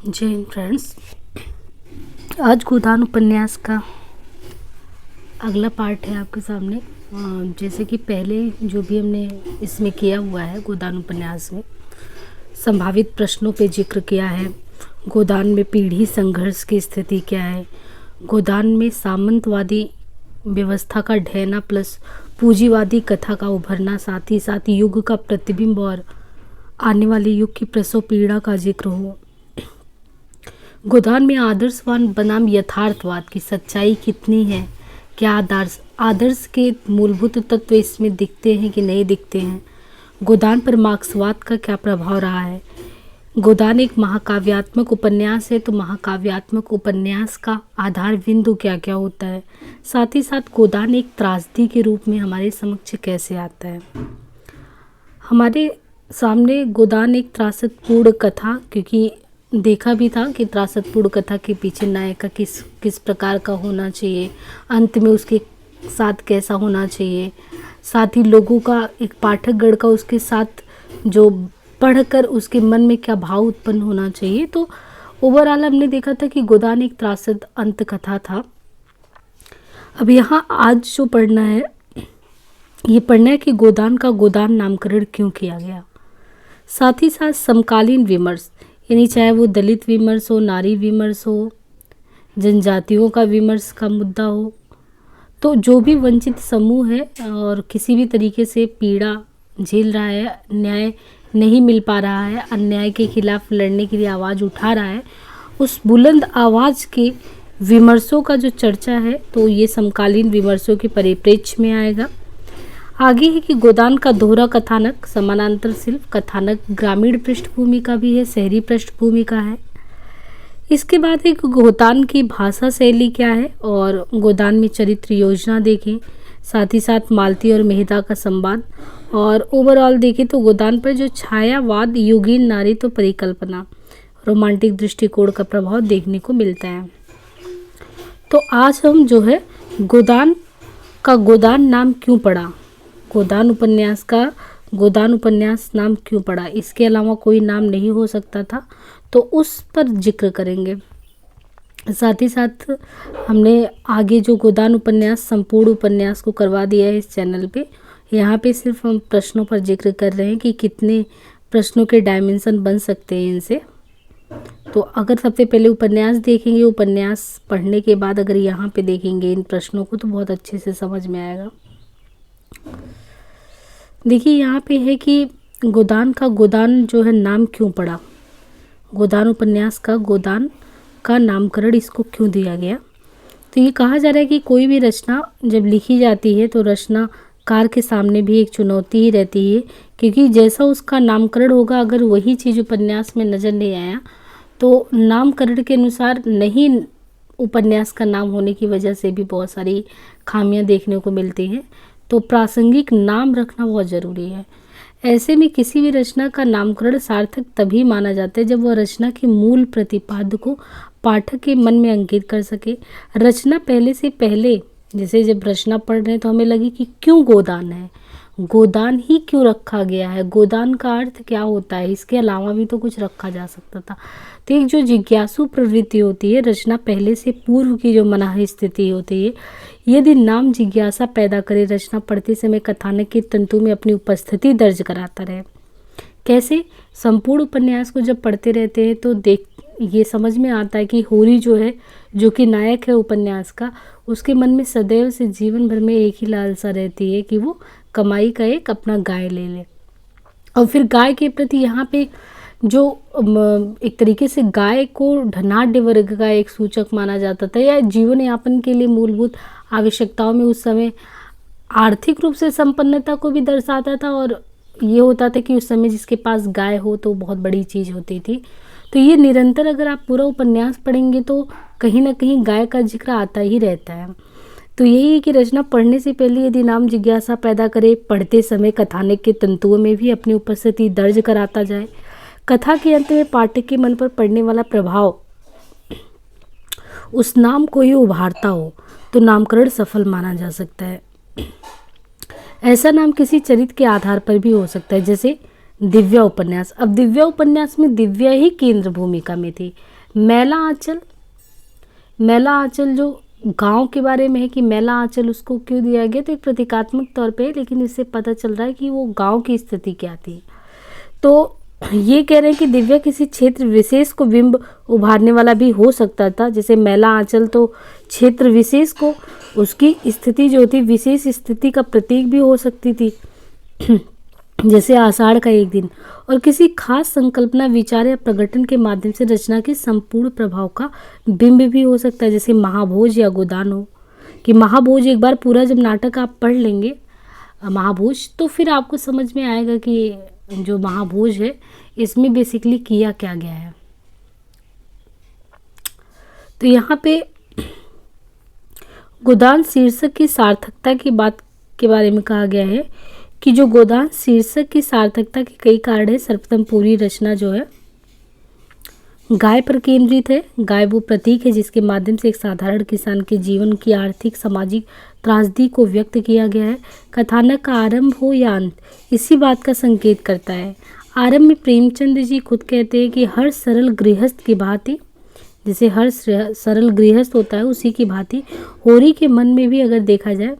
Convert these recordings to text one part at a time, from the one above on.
जय हिंद फ्रेंड्स। आज गोदान उपन्यास का अगला पार्ट है आपके सामने। जैसे कि पहले जो भी हमने इसमें किया हुआ है, गोदान उपन्यास में संभावित प्रश्नों पे जिक्र किया है। गोदान में पीढ़ी संघर्ष की स्थिति क्या है, गोदान में सामंतवादी व्यवस्था का ढहना प्लस पूंजीवादी कथा का उभरना, साथ ही साथ युग का प्रतिबिंब और आने वाले युग की प्रसव पीड़ा का जिक्र हो। गोदान में आदर्शवान बनाम यथार्थवाद की सच्चाई कितनी है, क्या आदर्श के मूलभूत तत्व इसमें दिखते हैं कि नहीं दिखते हैं, गोदान पर मार्क्सवाद का क्या प्रभाव रहा है। गोदान एक महाकाव्यात्मक उपन्यास है, तो महाकाव्यात्मक उपन्यास का आधार बिंदु क्या क्या होता है, साथ ही साथ गोदान एक त्रासदी के रूप में हमारे समक्ष कैसे आता है। हमारे सामने गोदान एक त्रासदपूर्ण कथा, क्योंकि देखा भी था कि त्रासदपूर्ण कथा के पीछे नायक का किस प्रकार का होना चाहिए, अंत में उसके साथ कैसा होना चाहिए, साथ ही लोगों का एक पाठकगण का उसके साथ जो पढ़कर उसके मन में क्या भाव उत्पन्न होना चाहिए। तो ओवरऑल हमने देखा था कि गोदान एक त्रासद अंत कथा था। अब यहाँ आज जो पढ़ना है, ये पढ़ना है कि गोदान का गोदान नामकरण क्यों किया गया। साथ ही साथ समकालीन विमर्श, यानी चाहे वो दलित विमर्श हो, नारी विमर्श हो, जनजातियों का विमर्श का मुद्दा हो, तो जो भी वंचित समूह है और किसी भी तरीके से पीड़ा झेल रहा है, न्याय नहीं मिल पा रहा है, अन्याय के खिलाफ लड़ने के लिए आवाज़ उठा रहा है, उस बुलंद आवाज़ के विमर्शों का जो चर्चा है, तो ये समकालीन विमर्शों के परिप्रेक्ष्य में आएगा। आगे है कि गोदान का दोहरा कथानक, समानांतर शिल्प कथानक ग्रामीण पृष्ठभूमि का भी है, शहरी पृष्ठभूमि का है। इसके बाद एक गोदान की भाषा शैली क्या है और गोदान में चरित्र योजना देखें, साथ ही साथ मालती और मेहता का संवाद, और ओवरऑल देखें तो गोदान पर जो छायावाद, युगीन नारीत्व परिकल्पना, रोमांटिक दृष्टिकोण का प्रभाव देखने को मिलता है। तो आज हम जो है गोदान का गोदान नाम क्यों पड़ा, गोदान उपन्यास का गोदान उपन्यास नाम क्यों पड़ा, इसके अलावा कोई नाम नहीं हो सकता था, तो उस पर जिक्र करेंगे। साथ ही साथ हमने आगे जो गोदान उपन्यास संपूर्ण उपन्यास को करवा दिया है इस चैनल पे। यहाँ पे सिर्फ हम प्रश्नों पर जिक्र कर रहे हैं कि कितने प्रश्नों के डायमेंशन बन सकते हैं इनसे। तो अगर सबसे पहले उपन्यास देखेंगे, उपन्यास पढ़ने के बाद अगर यहाँ पे देखेंगे इन प्रश्नों को, तो बहुत अच्छे से समझ में आएगा। देखिए यहाँ पे है कि गोदान का गोदान जो है नाम क्यों पड़ा, गोदान उपन्यास का गोदान का नामकरण इसको क्यों दिया गया। तो ये कहा जा रहा है कि कोई भी रचना जब लिखी जाती है तो रचनाकार के सामने भी एक चुनौती ही रहती है, क्योंकि जैसा उसका नामकरण होगा, अगर वही चीज़ उपन्यास में नज़र नहीं आया तो नामकरण के अनुसार नहीं, उपन्यास का नाम होने की वजह से भी बहुत सारी खामियां देखने को मिलती हैं। तो प्रासंगिक नाम रखना बहुत ज़रूरी है। ऐसे में किसी भी रचना का नामकरण सार्थक तभी माना जाता है जब वह रचना के मूल प्रतिपाद्य को पाठक के मन में अंकित कर सके। रचना पहले से पहले, जैसे जब रचना पढ़ रहे हैं तो हमें लगे कि क्यों गोदान है, गोदान ही क्यों रखा गया है, गोदान का अर्थ क्या होता है, इसके अलावा भी तो कुछ रखा जा सकता था। तो एक जो जिज्ञासु प्रवृत्ति होती है, रचना पहले से पूर्व की जो मनाही स्थिति होती है, यदि नाम जिज्ञासा पैदा करे, रचना पढ़ते समय कथानक के तंतु में अपनी उपस्थिति दर्ज कराता रहे। कैसे, संपूर्ण उपन्यास को जब पढ़ते रहते हैं तो ये समझ में आता है कि होरी जो है, जो कि नायक है उपन्यास का, उसके मन में सदैव से जीवन भर में एक ही लालसा रहती है कि वो कमाई का एक अपना गाय ले ले। और फिर गाय के प्रति यहाँ पे जो एक तरीके से गाय को धनाढ्य वर्ग का एक सूचक माना जाता था, या जीवन यापन के लिए मूलभूत आवश्यकताओं में उस समय आर्थिक रूप से संपन्नता को भी दर्शाता था, और ये होता था कि उस समय जिसके पास गाय हो तो बहुत बड़ी चीज़ होती थी। तो ये निरंतर अगर आप पूरा उपन्यास पढ़ेंगे तो कहीं ना कहीं गाय का जिक्र आता ही रहता है। तो यही है कि रचना पढ़ने से पहले यदि नाम जिज्ञासा पैदा करे, पढ़ते समय कथानक के तंतुओं में भी अपनी उपस्थिति दर्ज कराता जाए, कथा के अंत में पाठक के मन पर पड़ने वाला प्रभाव उस नाम को ही उभारता हो, तो नामकरण सफल माना जा सकता है। ऐसा नाम किसी चरित्र के आधार पर भी हो सकता है, जैसे दिव्या उपन्यास। अब दिव्या उपन्यास में दिव्या ही केंद्र भूमिका में थी, मैला आंचल, मैला आंचल जो गांव के बारे में है कि मैला आंचल उसको क्यों दिया गया, तो एक प्रतीकात्मक तौर पे, लेकिन इससे पता चल रहा है कि वो गांव की स्थिति क्या थी। तो ये कह रहे हैं कि दिव्या किसी क्षेत्र विशेष को बिंब उभारने वाला भी हो सकता था। जैसे मैला आंचल तो क्षेत्र विशेष को, उसकी स्थिति जो थी विशेष स्थिति का प्रतीक भी हो सकती थी जैसे आषाढ़ का एक दिन, और किसी खास संकल्पना, विचार या प्रगटन के माध्यम से रचना के संपूर्ण प्रभाव का बिंब भी हो सकता है। जैसे महाभोज या गोदान हो, कि महाभोज एक बार पूरा जब नाटक आप पढ़ लेंगे महाभोज, तो फिर आपको समझ में आएगा कि जो महाभोज है इसमें बेसिकली किया क्या गया है। तो यहाँ पे गोदान शीर्षक की सार्थकता की बात के बारे में कहा गया है कि जो गोदान शीर्षक की सार्थकता के कई कारण है। सर्वप्रथम पूरी रचना जो है गाय पर केंद्रित है। गाय वो प्रतीक है जिसके माध्यम से एक साधारण किसान के जीवन की आर्थिक सामाजिक त्रासदी को व्यक्त किया गया है। कथानक का आरंभ हो या अंत इसी बात का संकेत करता है। आरंभ में प्रेमचंद जी खुद कहते हैं कि हर सरल गृहस्थ की भांति, जैसे हर सरल गृहस्थ होता है उसी की भांति होरी के मन में भी अगर देखा जाए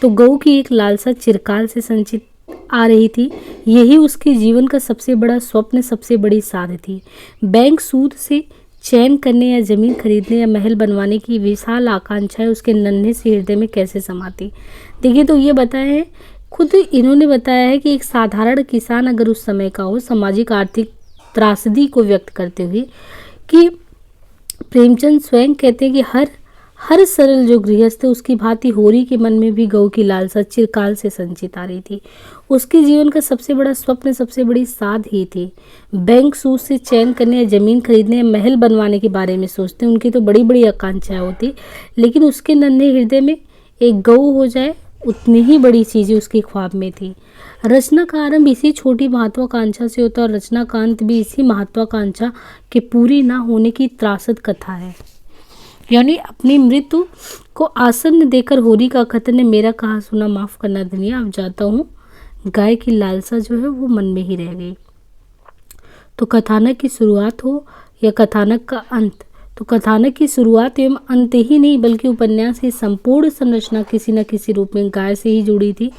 तो गऊ की एक लालसा चिरकाल से संचित आ रही थी। यही उसके जीवन का सबसे बड़ा स्वप्न, सबसे बड़ी साध थी। बैंक सूद से चैन करने या जमीन खरीदने या महल बनवाने की विशाल आकांक्षाएं उसके नन्हे से हृदय में कैसे समाती। देखिए, तो ये बताया है, खुद इन्होंने बताया है कि एक साधारण किसान अगर उस समय का हो, सामाजिक आर्थिक त्रासदी को व्यक्त करते हुए, कि प्रेमचंद स्वयं कहते हैं कि हर सरल जो गृहस्थ है उसकी भांति होरी के मन में भी गऊ की लालसा चिरकाल से संचित आ रही थी। उसके जीवन का सबसे बड़ा स्वप्न, सबसे बड़ी साध ही थी। बैंक सूद से चैन करने या जमीन खरीदने या महल बनवाने के बारे में सोचते, उनकी तो बड़ी बड़ी आकांक्षाएं होती, लेकिन उसके नन्हे हृदय में एक गऊ हो जाए उतनी ही बड़ी चीज़ें उसके ख्वाब में थी। रचना का आरंभ इसी छोटी महत्वाकांक्षा से होता है और रचना का अंत भी इसी महत्वाकांक्षा के पूरी ना होने की त्रासद कथा है। यानी अपनी मृत्यु को आसन्न देकर होरी का कथन है, मेरा कहा सुना माफ करना दुनिया, अब जाता हूँ। गाय की लालसा जो है वो मन में ही रह गई। तो कथानक की शुरुआत हो या कथानक का अंत, तो कथानक की शुरुआत एवं अंत ही नहीं बल्कि उपन्यास की संपूर्ण संरचना किसी न किसी रूप में गाय से ही जुड़ी थी।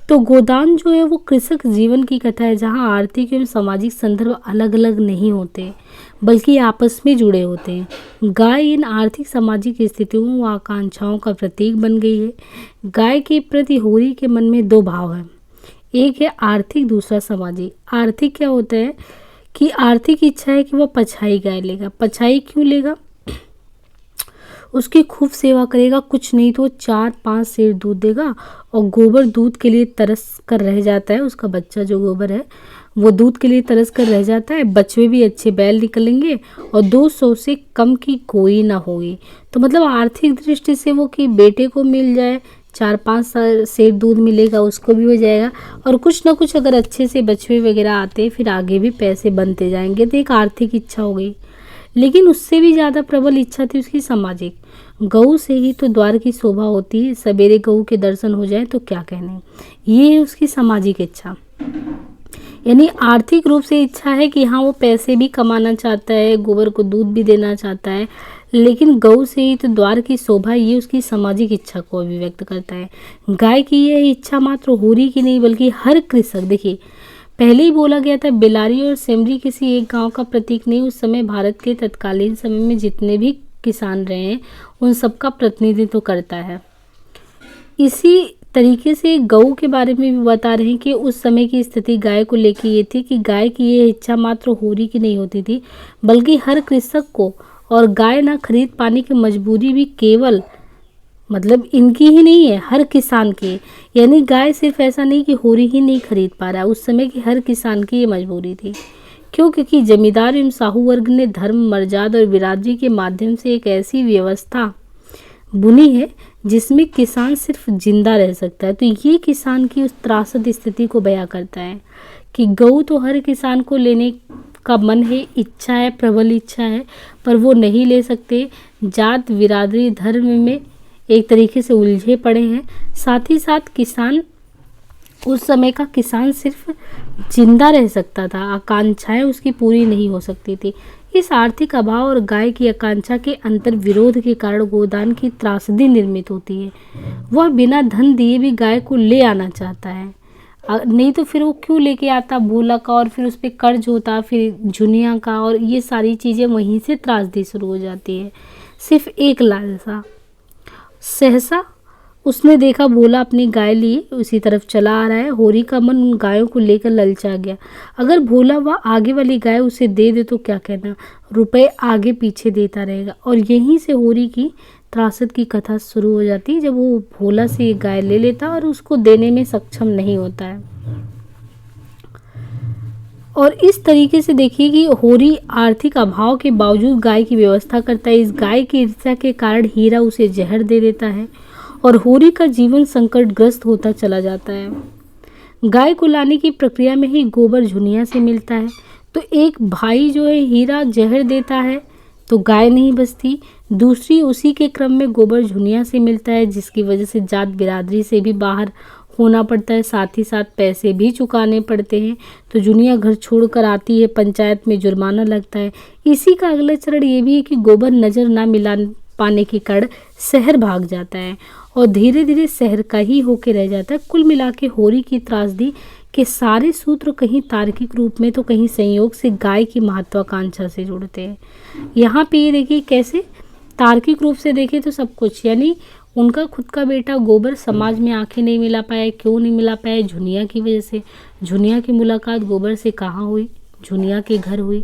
तो गोदान जो है वो कृषक जीवन की कथा है जहाँ आर्थिक एवं सामाजिक संदर्भ अलग अलग नहीं होते बल्कि आपस में जुड़े होते हैं। गाय इन आर्थिक सामाजिक स्थितियों व आकांक्षाओं का प्रतीक बन गई है। गाय के प्रति होरी के मन में दो भाव हैं, एक है आर्थिक, दूसरा सामाजिक। आर्थिक क्या होता है कि आर्थिक इच्छा है कि वह पछाई गाय लेगा। पछाई क्यों लेगा? उसकी खूब सेवा करेगा, कुछ नहीं तो 4-5 सेर दूध देगा और गोबर दूध के लिए तरस कर रह जाता है। उसका बच्चा जो गोबर है वो दूध के लिए तरस कर रह जाता है। बछवे भी अच्छे बैल निकलेंगे और 200 से कम की कोई ना होगी। तो मतलब आर्थिक दृष्टि से वो कि बेटे को मिल जाए, 4-5 सेर दूध मिलेगा, उसको भी हो जाएगा, और कुछ ना कुछ अगर अच्छे से बछवे वगैरह आते फिर आगे भी पैसे बनते जाएंगे। तो एक आर्थिक इच्छा हो गई, लेकिन उससे भी ज़्यादा प्रबल इच्छा थी उसकी सामाजिक। गऊ से ही तो द्वार की शोभा होती है, सवेरे गऊ के दर्शन हो जाए तो क्या कहने। ये है उसकी सामाजिक इच्छा। यानी आर्थिक रूप से इच्छा है कि हाँ वो पैसे भी कमाना चाहता है, गोबर को दूध भी देना चाहता है, लेकिन गऊ से ही तो द्वार की शोभा, ये उसकी सामाजिक इच्छा को अभिव्यक्त करता है। गाय की यह इच्छा मात्र होरी की नहीं बल्कि हर कृषक, देखिए पहले ही बोला गया था बेलारी और सेमरी किसी एक गांव का प्रतीक नहीं, उस समय भारत के तत्कालीन समय में जितने भी किसान रहे हैं उन सबका प्रतिनिधित्व करता है। इसी तरीके से गऊ के बारे में भी बता रहे हैं कि उस समय की स्थिति गाय को लेकर ये थी कि गाय की ये इच्छा मात्र होरी की नहीं होती थी बल्कि हर कृषक को, और गाय ना खरीद पाने की मजबूरी भी केवल मतलब इनकी ही नहीं है, हर किसान की। यानी गाय सिर्फ ऐसा नहीं कि होरी ही नहीं खरीद पा रहा, उस समय की हर किसान की ये मजबूरी थी। क्यों? क्योंकि जमींदार एवं साहू वर्ग ने धर्म, मर्यादा और बिरादरी के माध्यम से एक ऐसी व्यवस्था बुनी है जिसमें किसान सिर्फ जिंदा रह सकता है। तो ये किसान की उस त्रासद स्थिति को बयां करता है कि गऊ तो हर किसान को लेने का मन है, इच्छा है, प्रबल इच्छा है, पर वो नहीं ले सकते। जात, बिरादरी, धर्म में एक तरीके से उलझे पड़े हैं। साथ ही साथ किसान उस समय का किसान सिर्फ जिंदा रह सकता था, आकांक्षाएं उसकी पूरी नहीं हो सकती थी। इस आर्थिक अभाव और गाय की आकांक्षा के अंतर विरोध के कारण गोदान की त्रासदी निर्मित होती है। वह बिना धन दिए भी गाय को ले आना चाहता है, नहीं तो फिर वो क्यों लेके आता भोला का, और फिर उस पर कर्ज होता, फिर झुनिया का, और ये सारी चीज़ें वहीं से त्रासदी शुरू हो जाती है। सिर्फ एक लालसा। सहसा उसने देखा भोला अपनी गाय लिए उसी तरफ चला आ रहा है। होरी का मन उन गायों को लेकर ललचा गया। अगर भोला वह आगे वाली गाय उसे दे दे तो क्या कहना, रुपए आगे पीछे देता रहेगा। और यहीं से होरी की त्रासद की कथा शुरू हो जाती है, जब वो भोला से ये गाय ले लेता और उसको देने में सक्षम नहीं होता है। और इस तरीके से देखिए कि होरी आर्थिक अभाव के बावजूद गाय की व्यवस्था करता है। इस गाय की ईर्ष्या के कारण हीरा उसे जहर दे देता है और होरी का जीवन संकटग्रस्त होता चला जाता है। गाय को लाने की प्रक्रिया में ही गोबर झुनिया से मिलता है। तो एक भाई जो है हीरा जहर देता है तो गाय नहीं बचती, दूसरी उसी के क्रम में गोबर झुनिया से मिलता है, जिसकी वजह से जात बिरादरी से भी बाहर होना पड़ता है, साथ ही साथ पैसे भी चुकाने पड़ते हैं। तो जुनिया घर छोड़कर आती है, पंचायत में जुर्माना लगता है। इसी का अगला चरण ये भी है कि गोबर नज़र ना मिला पाने के कारण शहर भाग जाता है और धीरे धीरे शहर का ही होके रह जाता है। कुल मिला के होरी की त्रासदी के सारे सूत्र कहीं तार्किक रूप में तो कहीं संयोग से गाय की महत्वाकांक्षा से जुड़ते हैं। यहाँ पे ये देखिए कैसे तार्किक रूप से देखें तो सब कुछ, यानी उनका खुद का बेटा गोबर समाज में आंखें नहीं मिला पाया। क्यों नहीं मिला पाया? झुनिया की वजह से। झुनिया की मुलाकात गोबर से कहाँ हुई? झुनिया के घर हुई।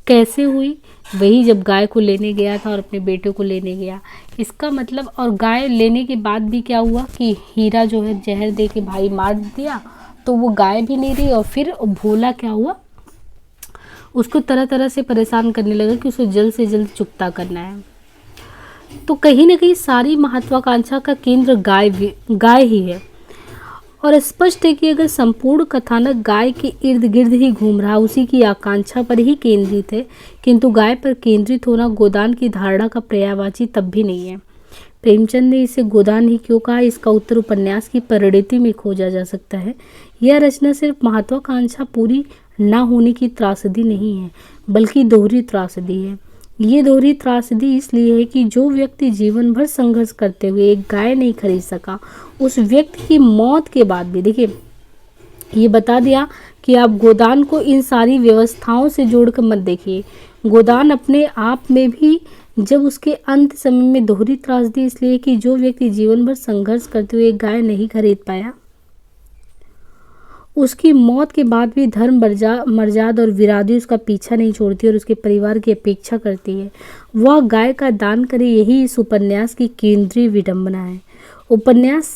कैसे हुई? वही जब गाय को लेने गया था और अपने बेटे को लेने गया। इसका मतलब, और गाय लेने के बाद भी क्या हुआ कि हीरा जो है जहर दे के भाई मार दिया, तो वो गाय भी नहीं रही। और फिर भोला क्या हुआ, उसको तरह तरह से परेशान करने लगा कि उसको जल्द से जल्द चुकता करना है। तो कहीं ना कहीं सारी महत्वाकांक्षा का केंद्र गाय ही है। और स्पष्ट है कि अगर संपूर्ण कथानक गाय के इर्द गिर्द ही घूम रहा, उसी की आकांक्षा पर ही केंद्रित है, किंतु गाय पर केंद्रित होना गोदान की धारणा का पर्यायवाची तब भी नहीं है। प्रेमचंद ने इसे गोदान ही क्यों कहा, इसका उत्तर उपन्यास की परिणति में खोजा जा सकता है। यह रचना सिर्फ महत्वाकांक्षा पूरी न होने की त्रासदी नहीं है, बल्कि दोहरी त्रासदी है। ये दोहरी त्रासदी इसलिए है कि जो व्यक्ति जीवन भर संघर्ष करते हुए एक गाय नहीं खरीद सका, उस व्यक्ति की मौत के बाद भी, देखिए ये बता दिया कि आप गोदान को इन सारी व्यवस्थाओं से जोड़कर मत देखिए। गोदान अपने आप में भी जब उसके अंत समय में दोहरी त्रासदी इसलिए कि जो व्यक्ति जीवन भर संघर्ष करते हुए एक गाय नहीं खरीद पाया, उसकी मौत के बाद भी धर्म मर्यादा और विरादी उसका पीछा नहीं छोड़ती और उसके परिवार की अपेक्षा करती है वह गाय का दान करे। यही इस उपन्यास की केंद्रीय विडंबना है। उपन्यास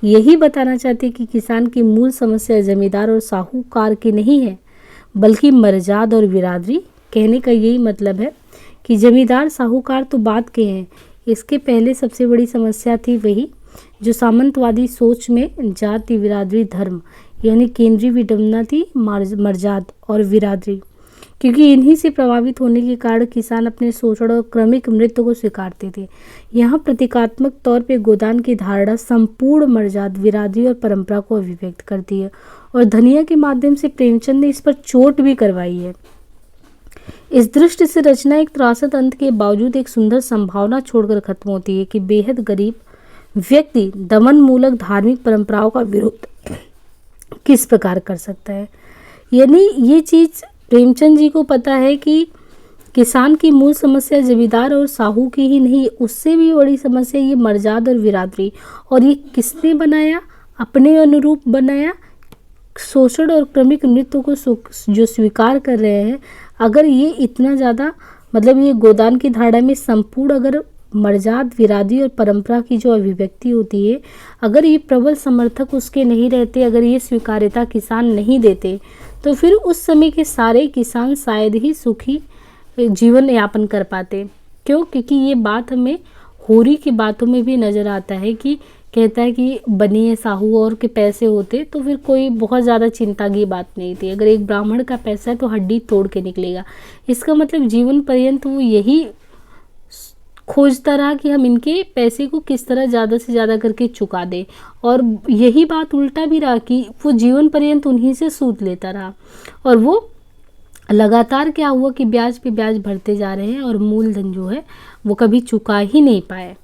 यही बताना चाहते कि किसान की मूल समस्या जमींदार और साहूकार की नहीं है, बल्कि मर्यादा और बिरादरी। कहने का यही मतलब है कि जमींदार साहूकार तो बात के हैं, इसके पहले सबसे बड़ी समस्या थी वही जो सामंतवादी सोच में जाति बिरादरी धर्म यानी केंद्रीय विडंबना थी, मर्यादा और बिरादरी। क्योंकि इन्हीं से प्रभावित होने के कारण किसान अपने शोषण और क्रमिक मृत्यु को स्वीकारते थे। यहाँ प्रतीकात्मक तौर पे गोदान की धारणा संपूर्ण मर्यादा, बिरादरी और परंपरा को अभिव्यक्त करती है और धनिया के माध्यम से प्रेमचंद ने इस पर चोट भी करवाई है। इस दृष्टि से रचना एक त्रासद अंत के बावजूद एक सुंदर संभावना छोड़कर खत्म होती है कि बेहद गरीब व्यक्ति दमन मूलक धार्मिक परंपराओं का विरोध किस प्रकार कर सकता है। यानी ये चीज़ प्रेमचंद जी को पता है कि किसान की मूल समस्या जमींदार और साहू की ही नहीं, उससे भी बड़ी समस्या ये मर्यादा और बिरादरी। और ये किसने बनाया? अपने अनुरूप बनाया। शोषण और क्रमिक मृत्यु को जो स्वीकार कर रहे हैं, अगर ये इतना ज़्यादा, मतलब ये गोदान की धारणा में संपूर्ण अगर मर्यादा, बिरादरी और परंपरा की जो अभिव्यक्ति होती है, अगर ये प्रबल समर्थक उसके नहीं रहते, अगर ये स्वीकार्यता किसान नहीं देते, तो फिर उस समय के सारे किसान शायद ही सुखी जीवन यापन कर पाते। क्यों? क्योंकि ये बात हमें होरी की बातों में भी नज़र आता है कि कहता है कि बनिए साहू और के पैसे होते तो फिर कोई बहुत ज़्यादा चिंता की बात नहीं थी। अगर एक ब्राह्मण का पैसा है तो हड्डी तोड़ के निकलेगा। इसका मतलब जीवन पर्यंत वो यही खोजता रहा कि हम इनके पैसे को किस तरह ज़्यादा से ज़्यादा करके चुका दें, और यही बात उल्टा भी रहा कि वो जीवन पर्यंत उन्हीं से सूद लेता रहा, और वो लगातार क्या हुआ कि ब्याज पे ब्याज भरते जा रहे हैं और मूलधन जो है वो कभी चुका ही नहीं पाए।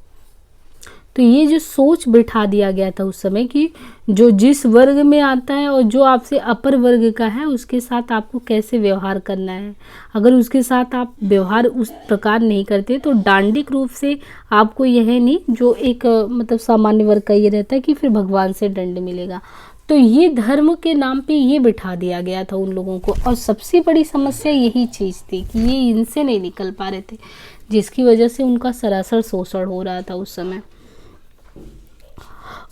तो ये जो सोच बिठा दिया गया था उस समय कि जो जिस वर्ग में आता है और जो आपसे अपर वर्ग का है उसके साथ आपको कैसे व्यवहार करना है। अगर उसके साथ आप व्यवहार उस प्रकार नहीं करते तो डांडिक रूप से आपको यह नहीं, जो एक मतलब सामान्य वर्ग का ये रहता है कि फिर भगवान से दंड मिलेगा। तो ये धर्म के नाम पे ये बिठा दिया गया था उन लोगों को, और सबसे बड़ी समस्या यही चीज़ थी कि ये इनसे नहीं निकल पा रहे थे, जिसकी वजह से उनका सरासर शोषण हो रहा था उस समय।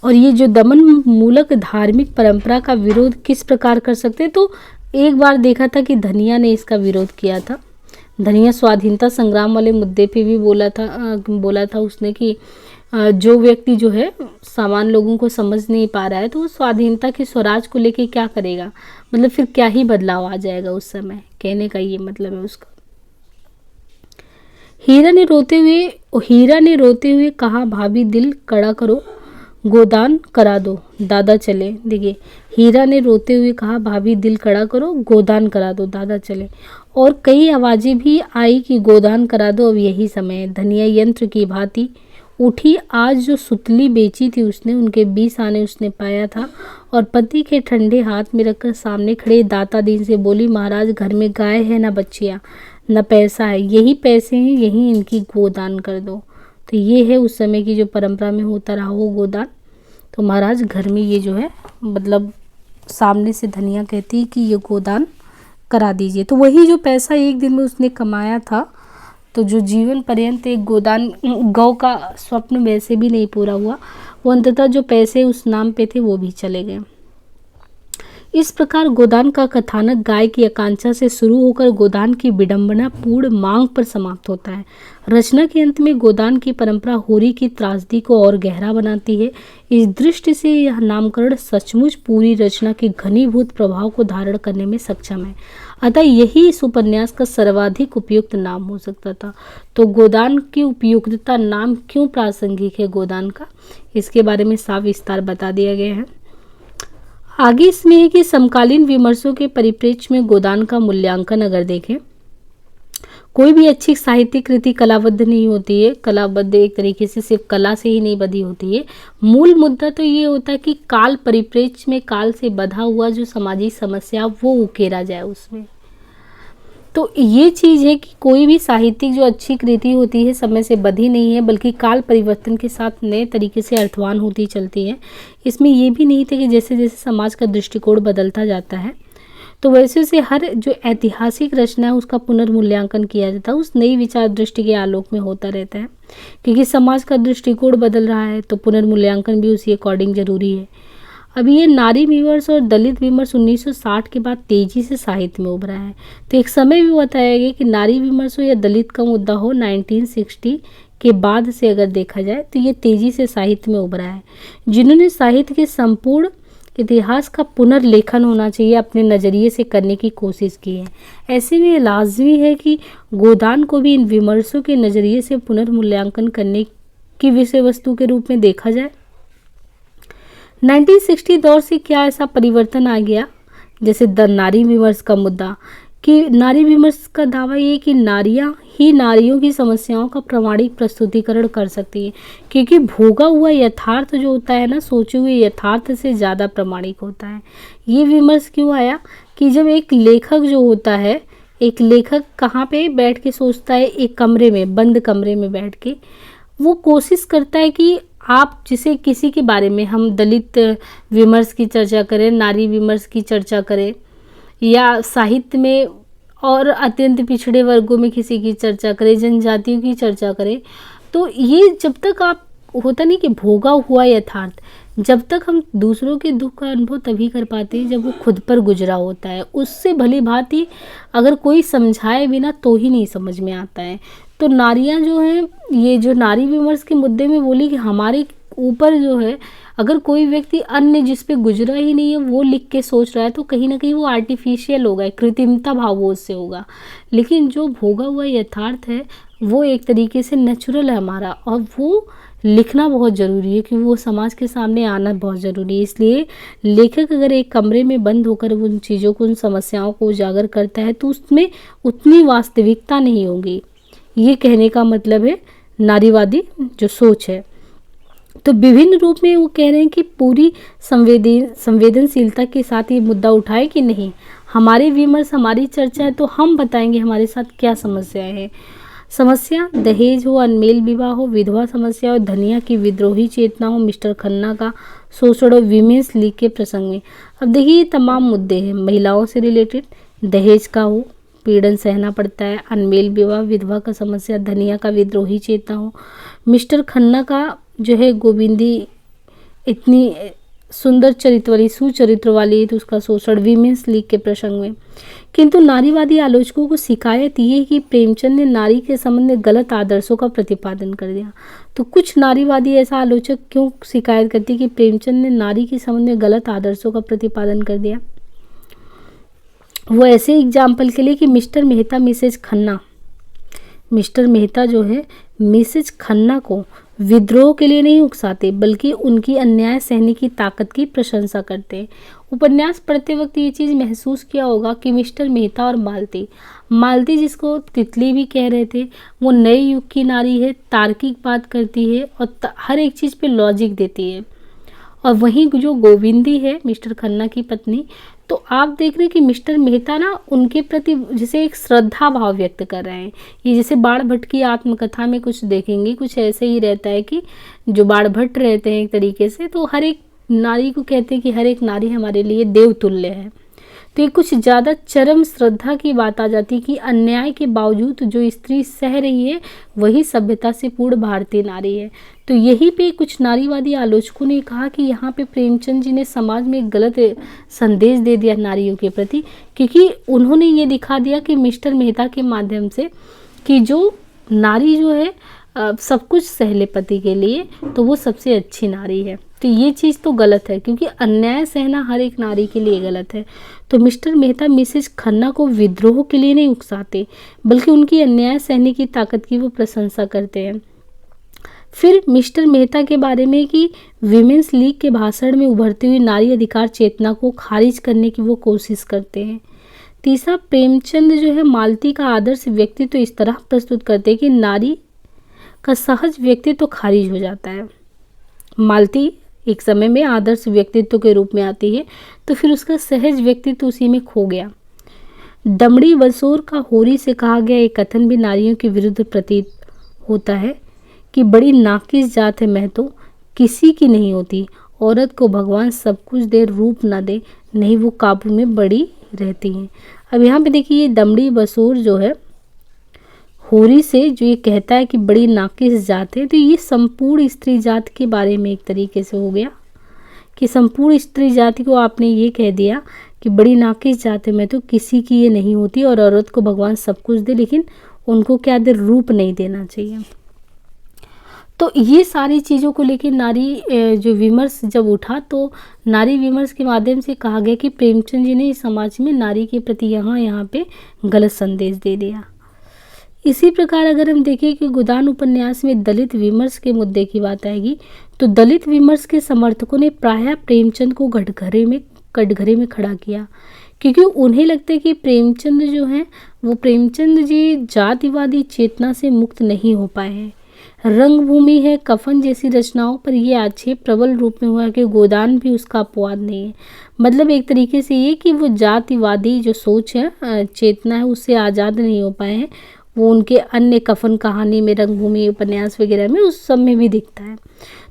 और ये जो दमन मूलक धार्मिक परंपरा का विरोध किस प्रकार कर सकते, तो एक बार देखा था कि धनिया ने इसका विरोध किया था। धनिया स्वाधीनता संग्राम वाले मुद्दे पे भी बोला था उसने कि जो व्यक्ति जो है सामान्य लोगों को समझ नहीं पा रहा है तो वो स्वाधीनता के स्वराज को लेके क्या करेगा, मतलब फिर क्या ही बदलाव आ जाएगा उस समय, कहने का ये मतलब है उसका। हीरा ने रोते हुए कहा, भाभी दिल कड़ा करो, गोदान करा दो, दादा चले। देखिए, हीरा ने रोते हुए कहा, भाभी दिल कड़ा करो, गोदान करा दो, दादा चले। और कई आवाज़ें भी आई कि गोदान करा दो, अब यही समय है। धनिया यंत्र की भांति उठी, आज जो सुतली बेची थी उसने, उनके 20 आने उसने पाया था, और पति के ठंडे हाथ में रखकर सामने खड़े दाता दीन से बोली, महाराज घर में गाय है ना बच्चियाँ न पैसा है, यही पैसे हैं, यही इनकी गोदान कर दो। तो ये है उस समय की जो परंपरा में होता रहा वो गोदान। तो महाराज घर में ये जो है मतलब सामने से धनिया कहती कि ये गोदान करा दीजिए। तो वही जो पैसा एक दिन में उसने कमाया था, तो जो जीवन पर्यंत एक गोदान गौ का स्वप्न वैसे भी नहीं पूरा हुआ, वो अंततः जो पैसे उस नाम पे थे वो भी चले गए। इस प्रकार गोदान का कथानक गाय की आकांक्षा से शुरू होकर गोदान की विडंबना पूर्ण मांग पर समाप्त होता है। रचना के अंत में गोदान की परंपरा होरी की त्रासदी को और गहरा बनाती है। इस दृष्टि से यह नामकरण सचमुच पूरी रचना के घनीभूत प्रभाव को धारण करने में सक्षम है। अतः यही इस उपन्यास का सर्वाधिक उपयुक्त नाम हो सकता था। तो गोदान की उपयुक्तता, नाम क्यों प्रासंगिक है गोदान का, इसके बारे में साफ विस्तार बता दिया गया है। आगे इसमें है कि समकालीन विमर्शों के परिप्रेक्ष्य में गोदान का मूल्यांकन अगर देखें, कोई भी अच्छी साहित्यिक कृति कलाबद्ध नहीं होती है। कलाबद्ध एक तरीके से सिर्फ कला से ही नहीं बधी होती है। मूल मुद्दा तो ये होता है कि काल परिप्रेक्ष्य में काल से बधा हुआ जो सामाजिक समस्या वो उकेरा जाए उसमें। तो ये चीज़ है कि कोई भी साहित्यिक जो अच्छी कृति होती है समय से बधी नहीं है, बल्कि काल परिवर्तन के साथ नए तरीके से अर्थवान होती चलती है। इसमें ये भी नहीं था कि जैसे जैसे समाज का दृष्टिकोण बदलता जाता है तो वैसे से हर जो ऐतिहासिक रचना है उसका पुनर्मूल्यांकन किया जाता है, उस नई विचार दृष्टि के आलोक में होता रहता है। क्योंकि समाज का दृष्टिकोण बदल रहा है तो पुनर्मूल्यांकन भी उसी अकॉर्डिंग जरूरी है। अभी ये नारी विमर्श और दलित विमर्श 1960 के बाद तेजी से साहित्य में उभरा है। तो एक समय भी बताया गया कि नारी विमर्श हो या दलित का मुद्दा हो, 1960 के बाद से अगर देखा जाए तो ये तेजी से साहित्य में उभरा है। जिन्होंने साहित्य के संपूर्ण इतिहास का पुनर्लेखन होना चाहिए अपने नज़रिए से करने की कोशिश की है। ऐसे में लाजमी है कि गोदान को भी इन विमर्शों के नज़रिए से पुनर्मूल्यांकन करने की विषय वस्तु के रूप में देखा जाए। 1960 दौर से क्या ऐसा परिवर्तन आ गया, जैसे नारी विमर्श का मुद्दा, कि नारी विमर्श का दावा ये कि नारियां ही नारियों की समस्याओं का प्रामाणिक प्रस्तुतिकरण कर सकती है, क्योंकि भोगा हुआ यथार्थ जो होता है ना, सोचे हुए यथार्थ से ज़्यादा प्रामाणिक होता है। ये विमर्श क्यों आया कि जब एक लेखक जो होता है, एक लेखक कहाँ पे बैठ के सोचता है, एक कमरे में, बंद कमरे में बैठ के वो कोशिश करता है कि आप जिसे किसी के बारे में, हम दलित विमर्श की चर्चा करें, नारी विमर्श की चर्चा करें, या साहित्य में और अत्यंत पिछड़े वर्गों में किसी की चर्चा करें, जनजातियों की चर्चा करें, तो ये जब तक आप होता नहीं कि भोगा हुआ यथार्थ, जब तक हम दूसरों के दुख का अनुभव तभी कर पाते हैं जब वो खुद पर गुजरा होता है। उससे भली भांति अगर कोई समझाए बिना तो ही नहीं समझ में आता है। तो नारियां जो हैं, ये जो नारी विमर्श के मुद्दे में बोली कि हमारे ऊपर जो है, अगर कोई व्यक्ति अन्य जिस पे गुजरा ही नहीं है वो लिख के सोच रहा है तो कहीं ना कहीं वो आर्टिफिशियल होगा, कृत्रिमता भाव वो उससे होगा। लेकिन जो भोगा हुआ यथार्थ है वो एक तरीके से नेचुरल है हमारा, और वो लिखना बहुत ज़रूरी है क्योंकि वो समाज के सामने आना बहुत ज़रूरी है। इसलिए लेखक अगर एक कमरे में बंद होकर उन चीज़ों को, उन समस्याओं को उजागर करता है तो उसमें उतनी वास्तविकता नहीं होगी। ये कहने का मतलब है नारीवादी जो सोच है। तो विभिन्न रूप में वो कह रहे हैं कि पूरी संवेदनशीलता के साथ ये मुद्दा उठाए कि नहीं, हमारे विमर्श, हमारी चर्चा है तो हम बताएंगे हमारे साथ क्या समस्याएं हैं। समस्या दहेज हो, अनमेल विवाह हो, विधवा समस्या हो, धनिया की विद्रोही चेतना हो, मिस्टर खन्ना का शोषण हो, वीमेंस लीग के प्रसंग में। अब देखिए ये तमाम मुद्दे हैं महिलाओं से रिलेटेड, दहेज का हो, पीड़न सहना पड़ता है, अनमेल विवाह, विधवा का समस्या, धनिया का विद्रोही चेतना हो, मिस्टर खन्ना का जो है गोविंदी इतनी सुंदर चरित्र वाली, सुचरित्र वाली, तो उसका शोषण, वीमेंस लीग के प्रसंग में। किंतु नारीवादी आलोचकों को शिकायत ये है कि प्रेमचंद ने नारी के संबंध में गलत आदर्शों का प्रतिपादन कर दिया। तो कुछ नारीवादी ऐसा आलोचक क्यों शिकायत करती है कि प्रेमचंद ने नारी के संबंध में गलत आदर्शों का प्रतिपादन कर दिया। वो ऐसे एग्जाम्पल के लिए कि mister Mehta missus Khanna, mister Mehta जो है मिसेज खन्ना को विद्रोह के लिए नहीं उकसाते बल्कि उनकी अन्याय सहने की ताकत की प्रशंसा करते हैं। उपन्यास पढ़ते वक्त ये चीज़ महसूस किया होगा कि मिस्टर मेहता और मालती, मालती जिसको तितली भी कह रहे थे, वो नए युग की नारी है, तार्किक बात करती है और हर एक चीज़ पे लॉजिक देती है। और वहीं जो गोविंदी है मिस्टर खन्ना की पत्नी, तो आप देख रहे हैं कि मिस्टर मेहता ना उनके प्रति जैसे एक श्रद्धा भाव व्यक्त कर रहे हैं। ये जैसे बाण भट्ट की आत्मकथा में कुछ देखेंगे, कुछ ऐसे ही रहता है कि जो बाण भट्ट रहते हैं एक तरीके से, तो हर एक नारी को कहते हैं कि हर एक नारी हमारे लिए देवतुल्य है। तो ये कुछ ज़्यादा चरम श्रद्धा की बात आ जाती है कि अन्याय के बावजूद जो स्त्री सह रही है वही सभ्यता से पूर्ण भारतीय नारी है। तो यहीं पे कुछ नारीवादी आलोचकों ने कहा कि यहाँ पे प्रेमचंद जी ने समाज में एक गलत संदेश दे दिया नारियों के प्रति, क्योंकि उन्होंने ये दिखा दिया कि मिस्टर मेहता के माध्यम से कि जो नारी जो है सब कुछ सहले पति के लिए, तो वो सबसे अच्छी नारी है। तो ये चीज़ तो गलत है क्योंकि अन्याय सहना हर एक नारी के लिए गलत है। तो मिस्टर मेहता मिसेज खन्ना को विद्रोह के लिए नहीं उकसाते बल्कि उनकी अन्याय सहने की ताकत की वो प्रशंसा करते हैं। फिर मिस्टर मेहता के बारे में कि वीमेंस लीग के भाषण में उभरती हुई नारी अधिकार चेतना को खारिज करने की वो कोशिश करते हैं। तीसरा, प्रेमचंद जो है मालती का आदर्श व्यक्तित्व तो इस तरह प्रस्तुत करते हैं कि नारी का सहज व्यक्तित्व तो खारिज हो जाता है। मालती एक समय में आदर्श व्यक्तित्व के रूप में आती है तो फिर उसका सहज व्यक्तित्व उसी में खो गया। दमड़ी बसोर का होरी से कहा गया एक कथन भी नारियों के विरुद्ध प्रतीत होता है कि बड़ी नाकिस जात है मैं तो किसी की नहीं होती, औरत को भगवान सब कुछ दे रूप ना दे नहीं वो काबू में बड़ी रहती हैं। अब यहाँ पे देखिए ये दमड़ी बसोर जो है होरी से जो ये कहता है कि बड़ी नाकिस जात है, तो ये संपूर्ण स्त्री जात के बारे में एक तरीके से हो गया कि संपूर्ण स्त्री जाति को आपने ये कह दिया कि बड़ी नाकिस जात है मैं तो किसी की ये नहीं होती, और औरत को भगवान सब कुछ दे लेकिन उनको क्या दे, रूप नहीं देना चाहिए। तो ये सारी चीज़ों को लेकर नारी जो विमर्श जब उठा तो नारी विमर्श के माध्यम से कहा गया कि प्रेमचंद जी ने समाज में नारी के प्रति यहाँ पे गलत संदेश दे दिया। इसी प्रकार अगर हम देखें कि गोदान उपन्यास में दलित विमर्श के मुद्दे की बात आएगी तो दलित विमर्श के समर्थकों ने प्रायः प्रेमचंद को कटघरे में खड़ा किया, क्योंकि उन्हें लगता है कि प्रेमचंद जो हैं वो प्रेमचंद जी जातिवादी चेतना से मुक्त नहीं हो पाए हैं। रंगभूमि है, कफन जैसी रचनाओं पर यह आक्षेप प्रबल रूप में हुआ कि गोदान भी उसका अपवाद नहीं है। मतलब एक तरीके से ये कि वो जातिवादी जो सोच है, चेतना है, उससे आज़ाद नहीं हो पाए हैं। वो उनके अन्य कफन कहानी में, रंगभूमि उपन्यास वगैरह में, उस सब में भी दिखता है।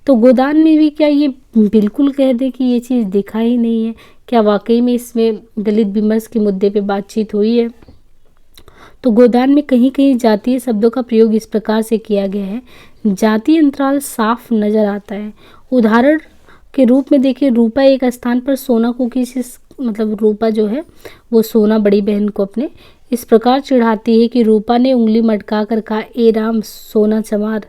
तो गोदान में भी क्या ये बिल्कुल कह दे कि ये चीज़ दिखा ही नहीं है? क्या वाकई में इसमें दलित विमर्श के मुद्दे पे बातचीत हुई है? तो गोदान में कहीं कहीं जातीय शब्दों का प्रयोग इस प्रकार से किया गया है, जातीय अंतराल साफ नजर आता है। उदाहरण के रूप में देखिए, रूपा एक स्थान पर सोना को किसी, मतलब रूपा जो है वो सोना बड़ी बहन को अपने इस प्रकार चिढ़ाती है कि रूपा ने उंगली मटका कर कहा, ए राम सोना चमार,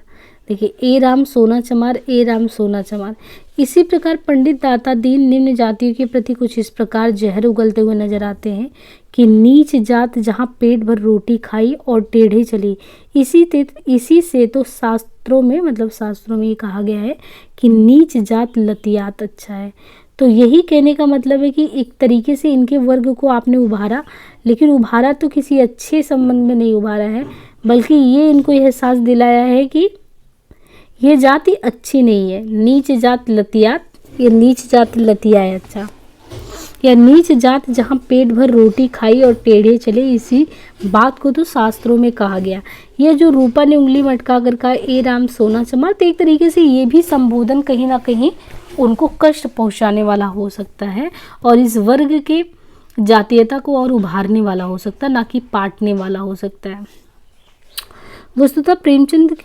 देखिए ए राम सोना चमार, ए राम सोना चमार। इसी प्रकार पंडित दाता दीन निम्न जातियों के प्रति कुछ इस प्रकार जहर उगलते हुए नजर आते हैं कि नीच जात जहाँ पेट भर रोटी खाई और टेढ़े चली। इसी से तो शास्त्रों में, मतलब शास्त्रों में ये कहा गया है कि नीच जात लतियात अच्छा है। तो यही कहने का मतलब है कि एक तरीके से इनके वर्ग को आपने उभारा, लेकिन उभारा तो किसी अच्छे संबंध में नहीं उभारा है, बल्कि ये इनको यह एहसास दिलाया है कि ये जाति अच्छी नहीं है। नीच जात लतियात, ये नीच जात लतियाए अच्छा, या नीच जात जहाँ पेट भर रोटी खाई और टेढ़े चले, इसी बात को तो शास्त्रों में कहा गया। यह जो रूपा ने उंगली मटका कर कहा ए राम सोना चमार, तो एक तरीके से ये भी संबोधन कहीं ना कहीं उनको कष्ट पहुंचाने वाला हो सकता है और इस वर्ग के जातीयता को और उभारने वाला हो सकता है, ना कि पाटने वाला हो सकता है। वस्तुतः प्रेमचंद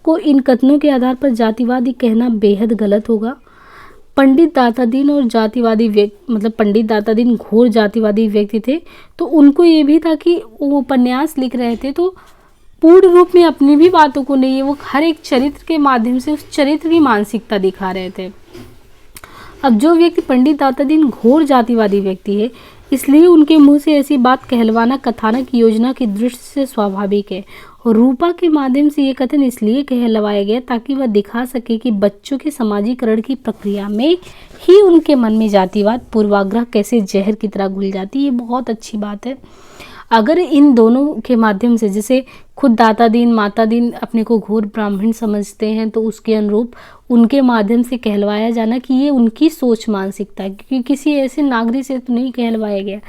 को इन कथनों के आधार पर जातिवादी कहना बेहद गलत होगा। पंडित दातादीन और जातिवादी व्यक्ति, मतलब पंडित दातादीन घोर जातिवादी व्यक्ति थे, तो उनको ये भी था कि वो उपन्यास लिख रहे थे तो पूर्ण रूप में अपनी भी बातों को नहीं है, वो हर एक चरित्र के माध्यम से उस चरित्र की मानसिकता दिखा रहे थे। अब जो व्यक्ति पंडित दातादीन घोर जातिवादी व्यक्ति है, इसलिए उनके मुंह से ऐसी बात कहलवाना कथानक योजना की दृष्टि से स्वाभाविक है। और रूपा के माध्यम से ये कथन इसलिए कहलवाया गया ताकि वह दिखा सके कि बच्चों के समाजीकरण की प्रक्रिया में ही उनके मन में जातिवाद पूर्वाग्रह कैसे जहर की तरह घुल जाती है। ये बहुत अच्छी बात है। अगर इन दोनों के माध्यम से, जैसे खुद दाता दीन माता दीन अपने को घोर ब्राह्मण समझते हैं, तो उसके अनुरूप उनके माध्यम से कहलवाया जाना कि ये उनकी सोच मानसिकता है, क्योंकि किसी ऐसे नागरिक से तो नहीं कहलवाया गया।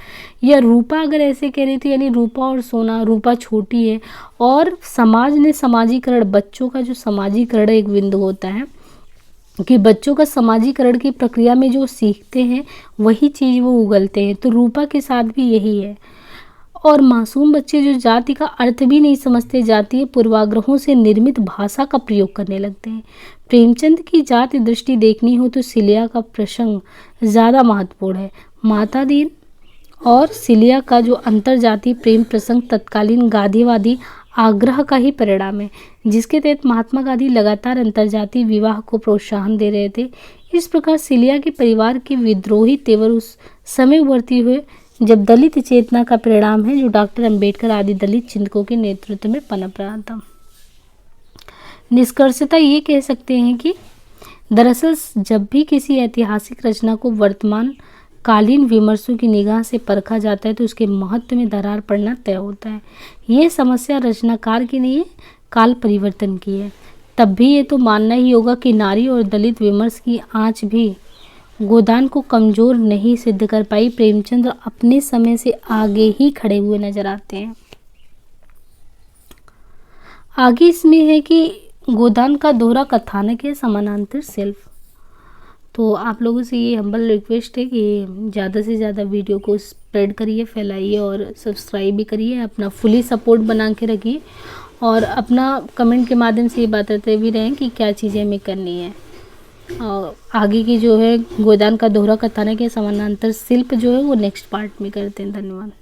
या रूपा अगर ऐसे कह रही थी, यानी रूपा और सोना, रूपा छोटी है और समाज ने समाजीकरण, बच्चों का जो समाजीकरण एक बिंदु होता है कि बच्चों का समाजीकरण की प्रक्रिया में जो सीखते हैं वही चीज़ वो उगलते हैं, तो रूपा के साथ भी यही है। और मासूम बच्चे जो जाति का अर्थ भी नहीं समझते, जातीय पूर्वाग्रहों से निर्मित भाषा का प्रयोग करने लगते हैं। प्रेमचंद की जाति दृष्टि देखनी हो तो सिलिया का प्रसंग ज़्यादा महत्वपूर्ण है। माता दीन और सिलिया का जो अंतरजातीय प्रेम प्रसंग तत्कालीन गांधीवादी आग्रह का ही परिणाम है, जिसके तहत महात्मा गांधी लगातार अंतरजातीय विवाह को प्रोत्साहन दे रहे थे। इस प्रकार सिलिया के परिवार के विद्रोही तेवर उस समय उभरती हुए जब दलित चेतना का परिणाम है, जो डॉक्टर अंबेडकर आदि दलित चिंतकों के नेतृत्व में पनप रहा था। निष्कर्षतः ये कह सकते हैं कि दरअसल जब भी किसी ऐतिहासिक रचना को वर्तमान कालीन विमर्शों की निगाह से परखा जाता है तो उसके महत्व में दरार पड़ना तय होता है। ये समस्या रचनाकार की नहीं है, काल परिवर्तन की है। तब भी ये तो मानना ही होगा कि नारी और दलित विमर्श की आंच भी गोदान को कमजोर नहीं सिद्ध कर पाई। प्रेमचंद अपने समय से आगे ही खड़े हुए नजर आते हैं। आगे इसमें है कि गोदान का दोहरा कथानक है समानांतर सेल्फ। तो आप लोगों से ये हम्बल रिक्वेस्ट है कि ज़्यादा से ज़्यादा वीडियो को स्प्रेड करिए, फैलाइए और सब्सक्राइब भी करिए। अपना फुली सपोर्ट बना के रखिए और अपना कमेंट के माध्यम से ये बताते भी रहें कि क्या चीज़ें हमें करनी है। और आगे की जो है गोदान का दोहरा कथानक है समानांतर शिल्प जो है वो नेक्स्ट पार्ट में करते हैं। धन्यवाद।